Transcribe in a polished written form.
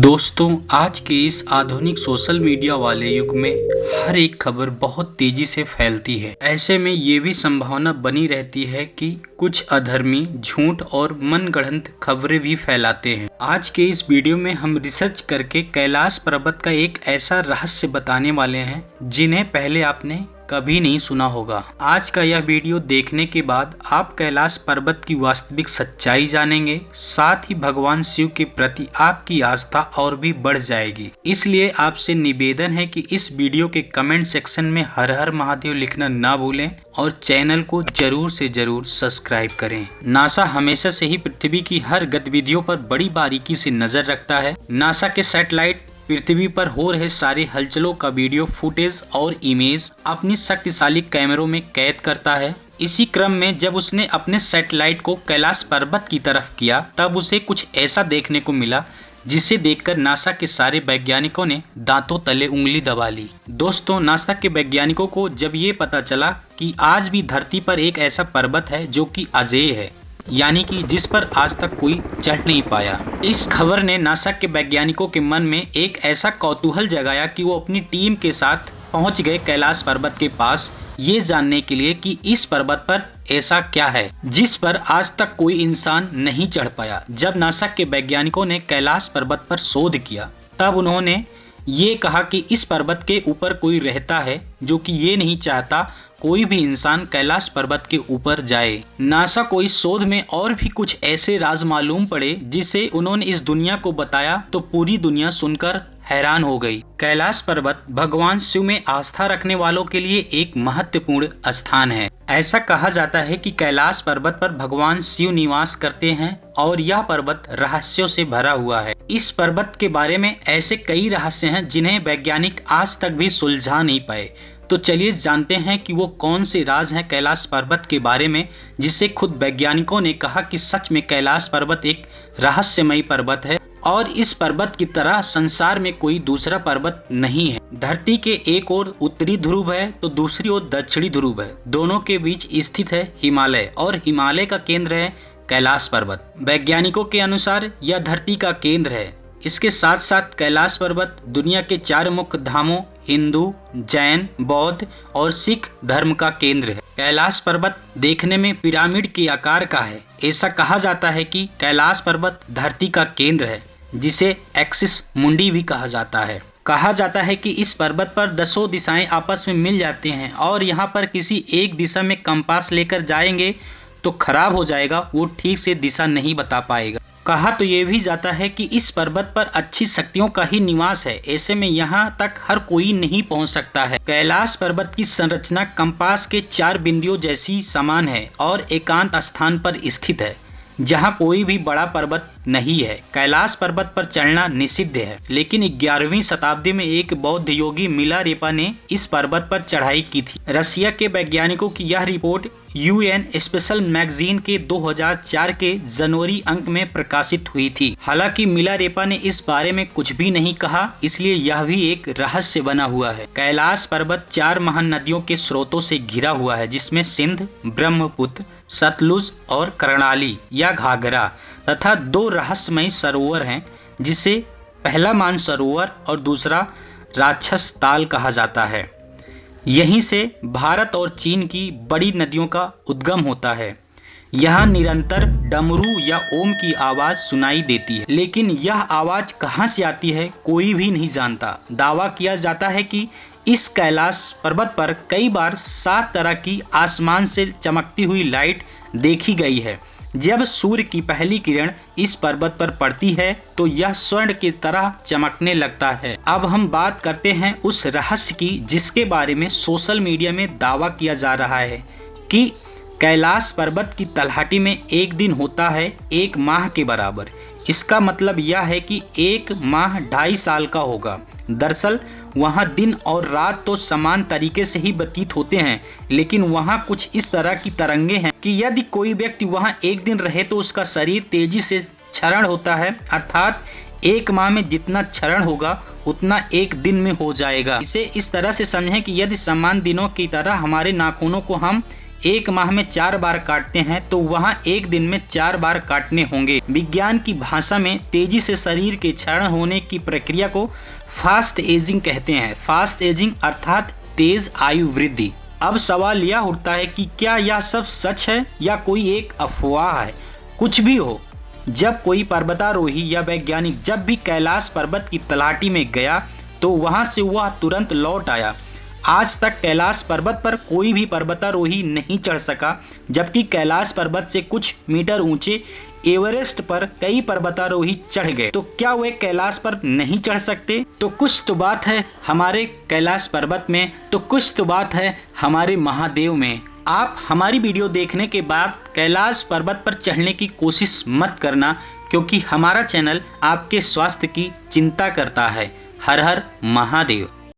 दोस्तों, आज के इस आधुनिक सोशल मीडिया वाले युग में हर एक खबर बहुत तेजी से फैलती है। ऐसे में ये भी संभावना बनी रहती है कि कुछ अधर्मी झूठ और मनगढ़ंत खबरें भी फैलाते हैं। आज के इस वीडियो में हम रिसर्च करके कैलाश पर्वत का एक ऐसा रहस्य बताने वाले हैं जिन्हें पहले आपने कभी नहीं सुना होगा। आज का यह वीडियो देखने के बाद आप कैलाश पर्वत की वास्तविक सच्चाई जानेंगे, साथ ही भगवान शिव के प्रति आपकी आस्था और भी बढ़ जाएगी। इसलिए आपसे निवेदन है कि इस वीडियो के कमेंट सेक्शन में हर हर महादेव लिखना ना भूलें और चैनल को जरूर से जरूर सब्सक्राइब करें। नासा हमेशा से ही पृथ्वी की हर गतिविधियों पर बड़ी बारीकी से नजर रखता है। नासा के सैटेलाइट पृथ्वी पर हो रहे सारी हलचलों का वीडियो फुटेज और इमेज अपनी शक्तिशाली कैमरों में कैद करता है। इसी क्रम में जब उसने अपने सैटेलाइट को कैलाश पर्वत की तरफ किया, तब उसे कुछ ऐसा देखने को मिला जिसे देखकर नासा के सारे वैज्ञानिकों ने दांतों तले उंगली दबा ली। दोस्तों, नासा के वैज्ञानिकों को जब ये पता चला कि आज भी धरती पर एक ऐसा पर्वत है जो कि अजेय है, यानी कि जिस पर आज तक कोई चढ़ नहीं पाया। इस खबर ने नासा के वैज्ञानिकों के मन में एक ऐसा कौतूहल जगाया कि वो अपनी टीम के साथ पहुंच गए कैलाश पर्वत के पास, ये जानने के लिए कि इस पर्वत पर ऐसा क्या है जिस पर आज तक कोई इंसान नहीं चढ़ पाया। जब नासा के वैज्ञानिकों ने कैलाश पर्वत पर शोध किया, तब उन्होंने ये कहा कि इस पर्वत के ऊपर कोई रहता है जो कि ये नहीं चाहता कोई भी इंसान कैलाश पर्वत के ऊपर जाए। नासा को इस शोध में और भी कुछ ऐसे राज मालूम पड़े जिसे उन्होंने इस दुनिया को बताया तो पूरी दुनिया सुनकर हैरान हो गई। कैलाश पर्वत भगवान शिव में आस्था रखने वालों के लिए एक महत्वपूर्ण स्थान है। ऐसा कहा जाता है कि कैलाश पर्वत पर भगवान शिव निवास करते हैं और यह पर्वत रहस्यों से भरा हुआ है। इस पर्वत के बारे में ऐसे कई रहस्य हैं जिन्हें वैज्ञानिक आज तक भी सुलझा नहीं पाए। तो चलिए जानते हैं कि वो कौन से राज हैं कैलाश पर्वत के बारे में, जिसे खुद वैज्ञानिकों ने कहा कि सच में कैलाश पर्वत एक रहस्यमयी पर्वत है और इस पर्वत की तरह संसार में कोई दूसरा पर्वत नहीं है। धरती के एक ओर उत्तरी ध्रुव है तो दूसरी ओर दक्षिणी ध्रुव है। दोनों के बीच स्थित है हिमालय और हिमालय का केंद्र है कैलाश पर्वत। वैज्ञानिकों के अनुसार यह धरती का केंद्र है। इसके साथ साथ कैलाश पर्वत दुनिया के 4 मुख्य धामों हिंदू, जैन, बौद्ध और सिख धर्म का केंद्र है। कैलाश पर्वत देखने में पिरामिड के आकार का है। ऐसा कहा जाता है कि कैलाश पर्वत धरती का केंद्र है, जिसे एक्सिस मुंडी भी कहा जाता है। कहा जाता है कि इस पर्वत पर 10 दिशाएं आपस में मिल जाती हैं और यहाँ पर किसी एक दिशा में कंपास लेकर जाएंगे तो खराब हो जाएगा, वो ठीक से दिशा नहीं बता पाएगा। कहा तो ये भी जाता है कि इस पर्वत पर अच्छी शक्तियों का ही निवास है। ऐसे में यहाँ तक हर कोई नहीं पहुँच सकता है। कैलाश पर्वत की संरचना कंपास के 4 बिंदुओं जैसी समान है और एकांत स्थान पर स्थित है जहाँ कोई भी बड़ा पर्वत नहीं है। कैलाश पर्वत पर चढ़ना निषिद्ध है, लेकिन 11वीं शताब्दी में एक बौद्ध योगी मिलारेपा ने इस पर्वत पर चढ़ाई की थी। रशिया के वैज्ञानिकों की यह रिपोर्ट UN स्पेशल मैगजीन के 2004 के जनवरी अंक में प्रकाशित हुई थी। हालांकि मिलारेपा ने इस बारे में कुछ भी नहीं कहा, इसलिए यह भी एक रहस्य बना हुआ है। कैलाश पर्वत 4 महानदियों के स्रोतों से घिरा हुआ है, जिसमें सिंध, ब्रह्मपुत्र, सतलुज और कर्णाली या घाघरा तथा 2 रहस्यमयी सरोवर हैं, जिसे पहला मानसरोवर और दूसरा राक्षस ताल कहा जाता है। यहीं से भारत और चीन की बड़ी नदियों का उद्गम होता है। यहाँ निरंतर डमरू या ओम की आवाज सुनाई देती है, लेकिन यह आवाज कहाँ से आती है कोई भी नहीं जानता। दावा किया जाता है कि इस कैलाश पर्वत पर कई बार 7 तरह की आसमान से चमकती हुई लाइट देखी गई है। जब सूर्य की पहली किरण इस पर्वत पर पड़ती है तो यह स्वर्ण की तरह चमकने लगता है। अब हम बात करते हैं उस रहस्य की जिसके बारे में सोशल मीडिया में दावा किया जा रहा है कि कैलाश पर्वत की तलहटी में एक दिन होता है 1 माह के बराबर। इसका मतलब यह है कि 1 माह 2.5 साल का होगा। दरअसल वहाँ दिन और रात तो समान तरीके से ही व्यतीत होते हैं, लेकिन वहाँ कुछ इस तरह की तरंगे हैं कि यदि कोई व्यक्ति वहाँ एक दिन रहे तो उसका शरीर तेजी से क्षरण होता है, अर्थात 1 माह में जितना क्षरण होगा उतना एक दिन में हो जाएगा। इसे इस तरह से समझें कि यदि समान दिनों की तरह हमारे नाखूनों को हम एक माह में 4 बार काटते हैं तो वहाँ एक दिन में 4 बार काटने होंगे। विज्ञान की भाषा में तेजी से शरीर के क्षरण होने की प्रक्रिया को फास्ट एजिंग कहते हैं। फास्ट एजिंग अर्थात तेज आयु वृद्धि। अब सवाल यह उठता है कि क्या यह सब सच है या कोई एक अफवाह है। कुछ भी हो, जब कोई पर्वतारोही या वैज्ञानिक जब भी कैलाश पर्वत की तलहटी में गया तो वहां से वह तुरंत लौट आया। आज तक कैलाश पर्वत पर कोई भी पर्वतारोही नहीं चढ़ सका, जबकि कैलाश पर्वत से कुछ मीटर ऊंचे एवरेस्ट पर कई पर्वतारोही चढ़ गए। तो क्या वे कैलाश पर नहीं चढ़ सकते? तो कुछ तो बात है हमारे कैलाश पर्वत में, तो कुछ तो बात है हमारे महादेव में। आप हमारी वीडियो देखने के बाद कैलाश पर्वत पर चढ़ने की कोशिश मत करना, क्योंकि हमारा चैनल आपके स्वास्थ्य की चिंता करता है। हर हर महादेव।